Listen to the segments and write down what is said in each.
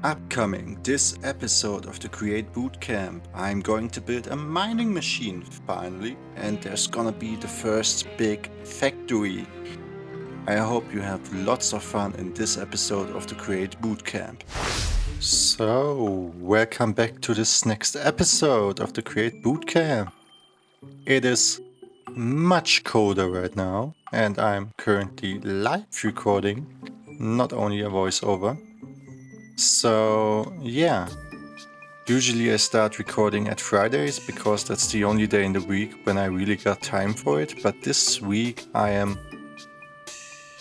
Upcoming this episode of the Create Bootcamp, I'm going to build a mining machine finally, and there's gonna be the first big factory. I hope you have lots of fun in this episode of the Create Bootcamp. So, welcome back to this next episode of the Create Bootcamp. It is much colder right now, and I'm currently live recording, not only a voiceover. So, yeah. Usually I start recording at Fridays because that's the only day in the week when I really got time for it. But this week I am,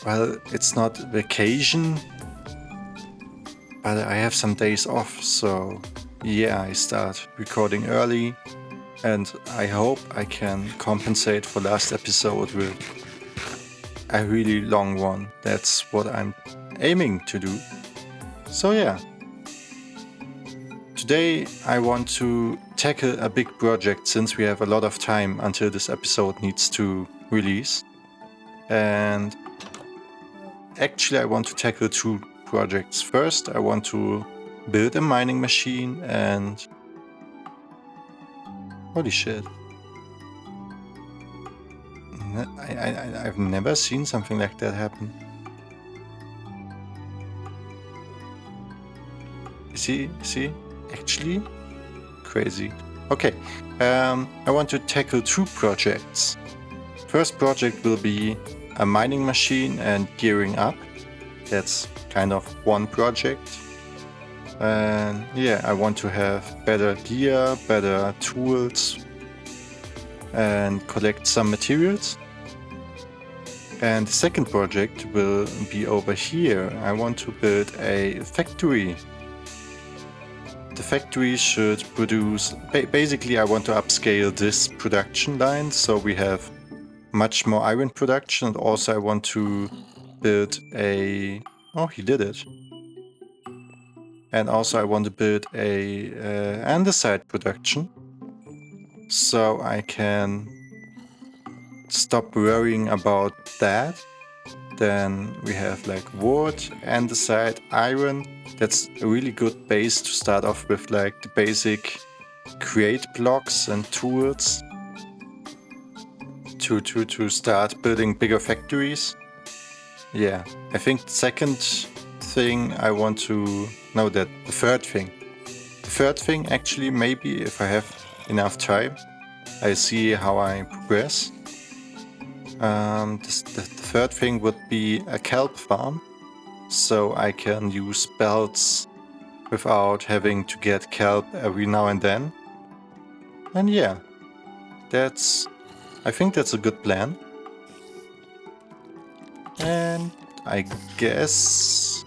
well, it's not vacation, but I have some days off. So, yeah, I start recording early and I hope I can compensate for last episode with a really long one. That's what I'm aiming to do. So, yeah. Today I want to tackle a big project since we have a lot of time until this episode needs to release. And actually I want to tackle two projects. First, I want to build a mining machine and... Holy shit. I've never seen something like that happen. See? Actually, crazy. Okay, I want to tackle two projects. First project will be a mining machine and gearing up. That's kind of one project. And yeah, I want to have better gear, better tools, and collect some materials. And the second project will be over here. I want to build a factory. The factory should produce... Basically, I want to upscale this production line so we have much more iron production. And also I want to build a... Oh, he did it. And also I want to build a andesite production so I can stop worrying about that. Then we have like wood, andesite, iron. That's a really good base to start off with, like the basic create blocks and tools to start building bigger factories. Yeah, I think the second thing I want to... No, the third thing. The third thing, actually, maybe if I have enough time, I see how I progress. The third thing would be a kelp farm, so I can use belts without having to get kelp every now and then. And yeah, I think that's a good plan. And I guess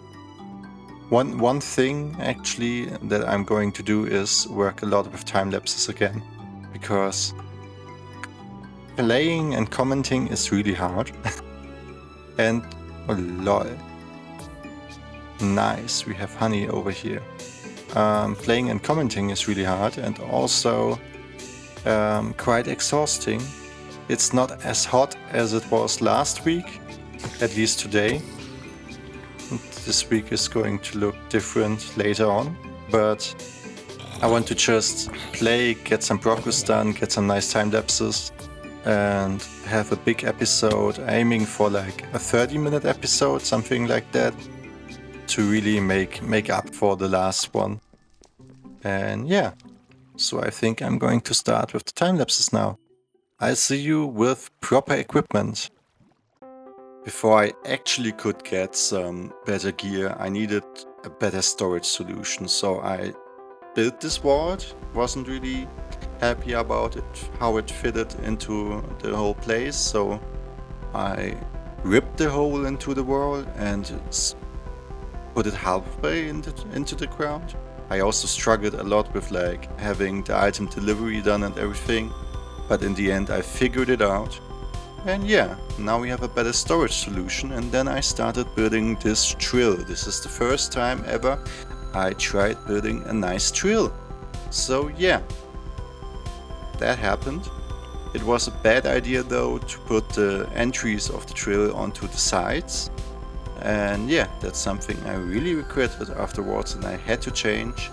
one thing actually that I'm going to do is work a lot with time lapses again, because playing and commenting is really hard. And oh lol. Nice, we have honey over here. Playing and commenting is really hard and also quite exhausting. It's not as hot as it was last week, at least today. And this week is going to look different later on, but I want to just play, get some progress done, get some nice time lapses, and have a big episode, aiming for like a 30-minute episode, something like that, to really make up for the last one. And yeah, so I think I'm going to start with the time lapses now. I'll see you with proper equipment. Before I actually could get some better gear, I needed a better storage solution, so I built this vault. Wasn't really happy about it, how it fitted into the whole place, so I ripped the hole into the wall and put it halfway into the ground. I also struggled a lot with like having the item delivery done and everything, but in the end I figured it out. And yeah, now we have a better storage solution, and then I started building this drill. This is the first time ever I tried building a nice drill. So yeah, that happened. It was a bad idea though to put the entries of the drill onto the sides. And yeah, that's something I really regretted afterwards and I had to change.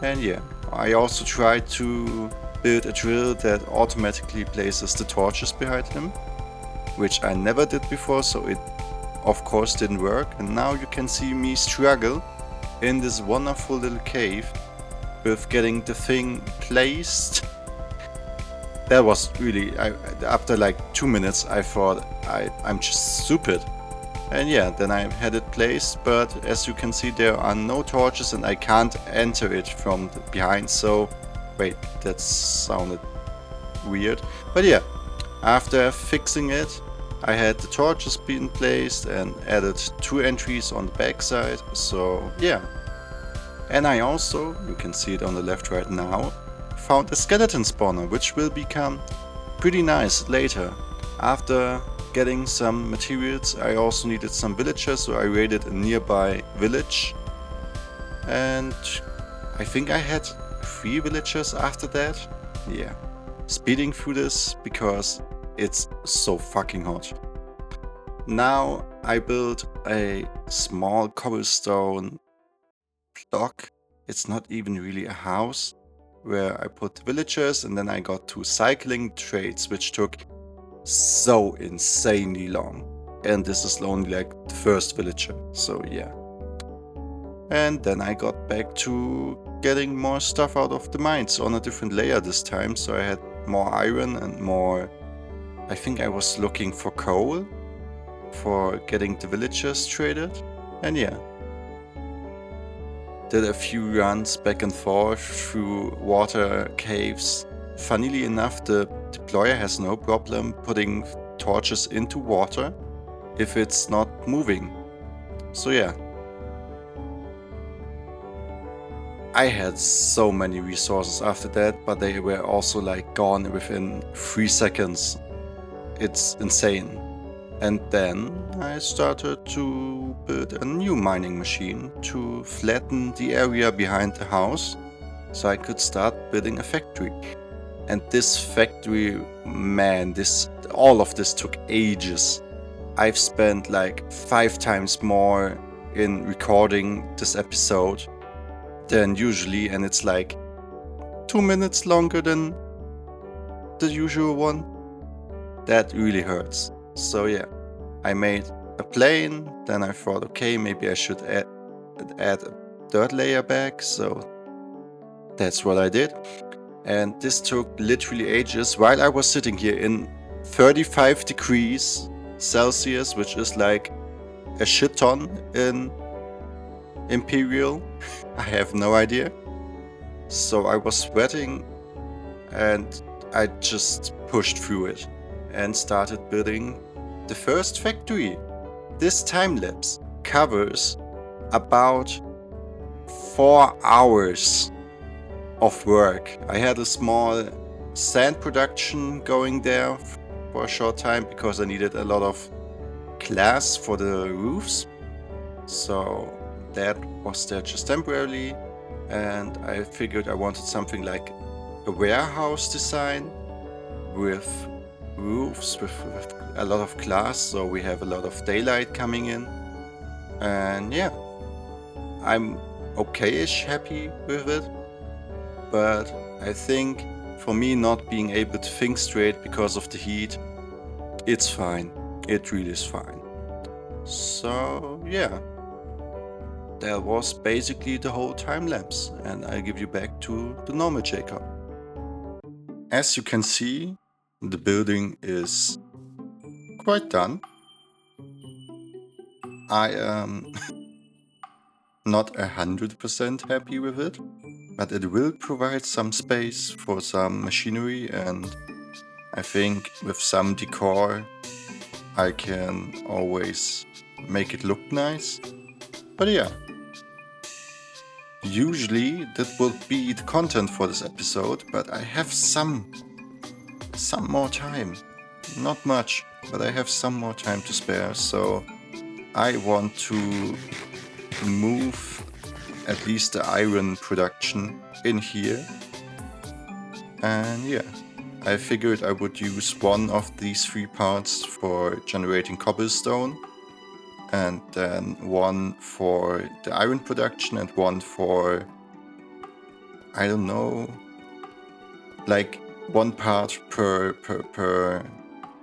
And yeah, I also tried to build a drill that automatically places the torches behind him, which I never did before, so it of course didn't work. And now you can see me struggle in this wonderful little cave with getting the thing placed. That was really, after like 2 minutes I thought I'm just stupid. And yeah, then I had it placed, but as you can see there are no torches and I can't enter it from behind, so wait, that sounded weird. But yeah, after fixing it, I had the torches being placed and added 2 entries on the backside, so yeah. And I also, you can see it on the left right now, found a skeleton spawner, which will become pretty nice later. After getting some materials, I also needed some villagers, so I raided a nearby village. And I think I had 3 villagers after that. Yeah, speeding through this because it's so fucking hot. Now I built a small cobblestone block. It's not even really a house, where I put villagers, and then I got 2 cycling trades, which took so insanely long. And this is only like the first villager, so yeah. And then I got back to getting more stuff out of the mines on a different layer this time, so I had more iron and more... I think I was looking for coal for getting the villagers traded, and yeah. Did a few runs back and forth through water caves. Funnily enough, the deployer has no problem putting torches into water if it's not moving. So yeah. I had so many resources after that, but they were also like gone within 3 seconds. It's insane. And then I started to build a new mining machine to flatten the area behind the house, so I could start building a factory. And this factory, man, all of this took ages. I've spent like 5 times more in recording this episode than usually, and it's like 2 minutes longer than the usual one. That really hurts. So yeah, I made a plane, then I thought, okay, maybe I should add a 3rd layer back, so that's what I did. And this took literally ages while I was sitting here in 35 degrees Celsius, which is like a shit ton in Imperial. I have no idea. So I was sweating and I just pushed through it and started building the first factory. This time lapse covers about 4 hours of work. I had a small sand production going there for a short time because I needed a lot of glass for the roofs. So that was there just temporarily, and I figured I wanted something like a warehouse design with roofs with a lot of glass, so we have a lot of daylight coming in. And yeah, I'm okay-ish happy with it, but I think for me not being able to think straight because of the heat, it's fine. It really is fine. So yeah, that was basically the whole time lapse, and I give you back to the normal Jacob. As you can see, the building is quite done. I am not 100% happy with it, but it will provide some space for some machinery, and I think with some decor I can always make it look nice. But yeah, usually that would be the content for this episode, but I have some more time. Not much, but I have some more time to spare, so I want to move at least the iron production in here. And yeah, I figured I would use one of these 3 parts for generating cobblestone, and then one for the iron production and one for, I don't know, like 1 part per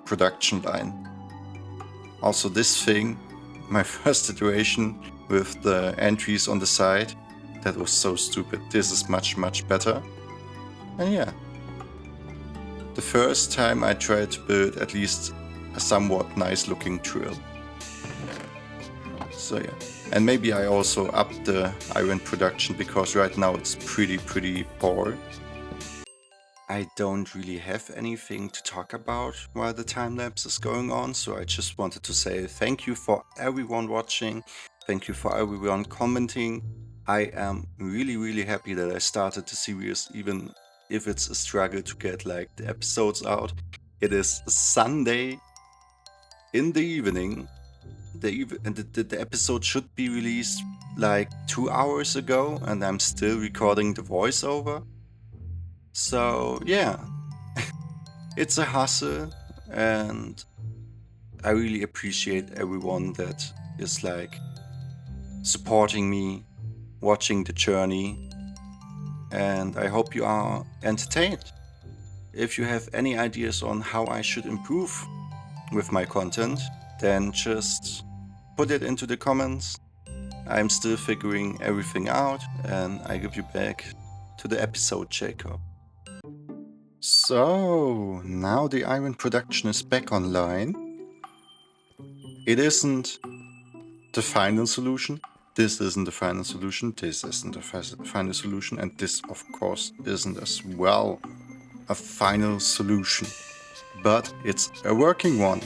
production line. Also this thing, my first iteration with the entries on the side, that was so stupid. This is much, much better. And yeah, the first time I tried to build at least a somewhat nice looking drill. So yeah, and maybe I also upped the iron production because right now it's pretty poor. I don't really have anything to talk about while the time lapse is going on, so I just wanted to say thank you for everyone watching, thank you for everyone commenting. I am really happy that I started the series, even if it's a struggle to get like the episodes out. It is Sunday in the evening. The episode should be released like 2 hours ago, and I'm still recording the voiceover. So yeah, it's a hustle, and I really appreciate everyone that is like supporting me, watching the journey, and I hope you are entertained. If you have any ideas on how I should improve with my content, then just put it into the comments. I'm still figuring everything out, and I give you back to the episode, Jacob. So, now the iron production is back online. It isn't the final solution. This isn't the final solution. This isn't the final solution. And this, of course, isn't as well a final solution. But it's a working one.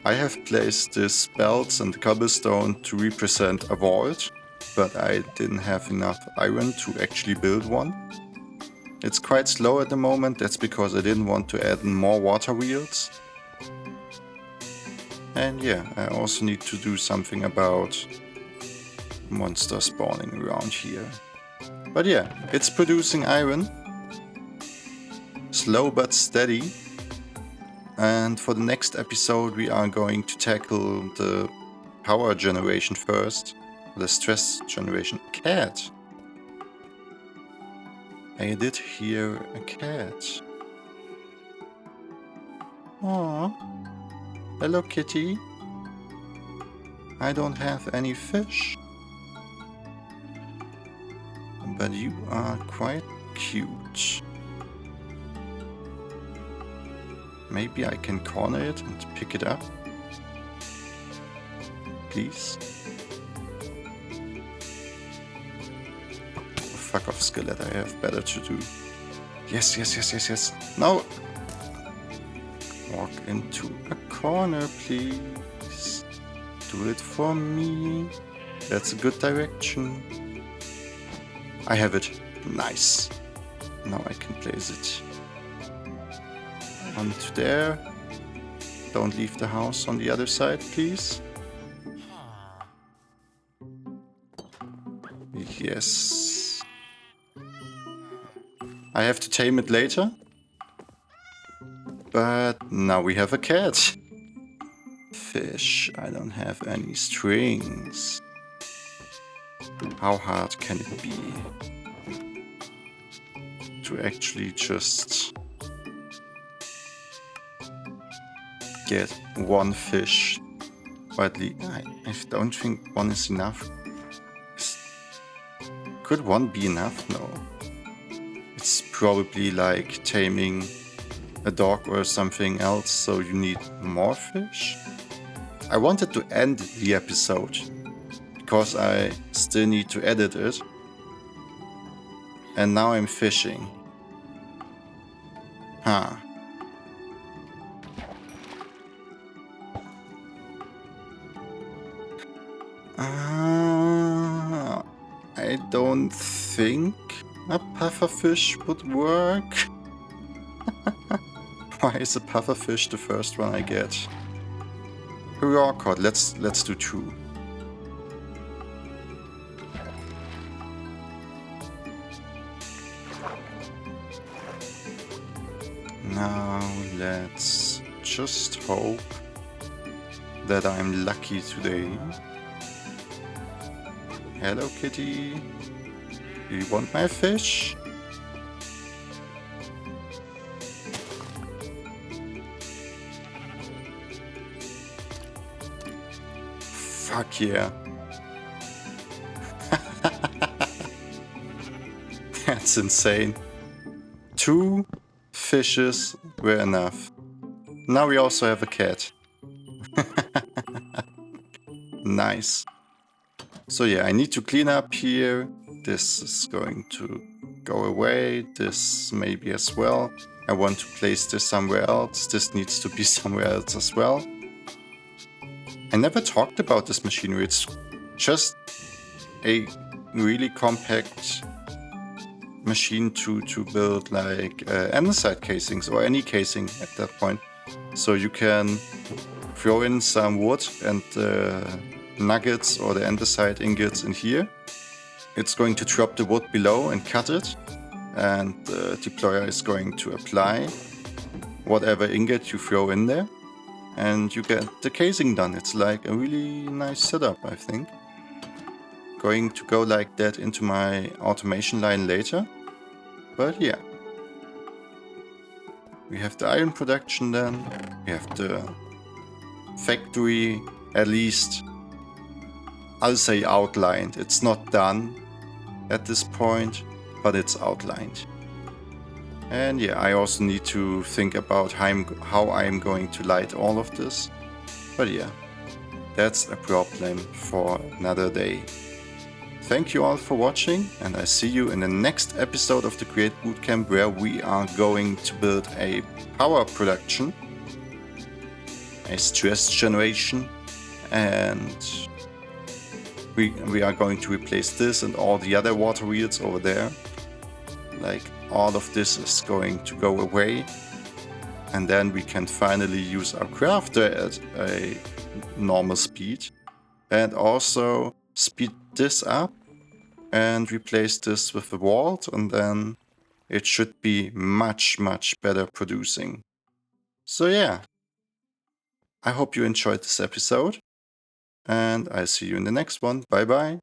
I have placed these belts and cobblestone to represent a vault, but I didn't have enough iron to actually build one. It's quite slow at the moment, that's because I didn't want to add more water wheels. And yeah, I also need to do something about monsters spawning around here. But yeah, it's producing iron. Slow but steady. And for the next episode we are going to tackle the power generation first. The stress generation. Cat! I did hear a cat. Aww. Hello, kitty. I don't have any fish. But you are quite cute. Maybe I can corner it and pick it up. Please. Fuck off, skeleton. I have better to do. Yes. No! Walk into a corner, please. Do it for me. That's a good direction. I have it. Nice. Now I can place it onto there. Don't leave the house on the other side, please. Yes. I have to tame it later. But now we have a cat. Fish. I don't have any strings. How hard can it be to actually just get one fish? Or at least, I don't think one is enough. Could one be enough? No. It's probably like taming a dog or something else, so you need more fish. I wanted to end the episode because I still need to edit it. And now I'm fishing. Huh. I don't think a pufferfish would work. Why is a pufferfish the first one I get? Hurrah cod, let's do 2. Now let's just hope that I'm lucky today. Hello, kitty. Do you want my fish? Fuck yeah. That's insane. 2 fishes were enough. Now we also have a cat. Nice. So yeah, I need to clean up here. This is going to go away. This maybe as well. I want to place this somewhere else. This needs to be somewhere else as well. I never talked about this machinery. It's just a really compact machine to build like andesite casings or any casing at that point. So you can throw in some wood and nuggets or the andesite ingots in here. It's going to drop the wood below and cut it, and the deployer is going to apply whatever ingot you throw in there, and you get the casing done. It's like a really nice setup, I think. Going to go like that into my automation line later, but yeah. We have the iron production then, we have the factory, at least I'll say outlined. It's not done at this point, but it's outlined. And yeah, I also need to think about how I'm going to light all of this. But yeah, that's a problem for another day. Thank you all for watching, and I see you in the next episode of the Create Bootcamp, where we are going to build a power production, a stress generation, and we are going to replace this and all the other water wheels over there. Like, all of this is going to go away, and then we can finally use our crafter at a normal speed, and also speed this up and replace this with the vault, and then it should be much better producing. So yeah, I hope you enjoyed this episode, and I'll see you in the next one. Bye bye.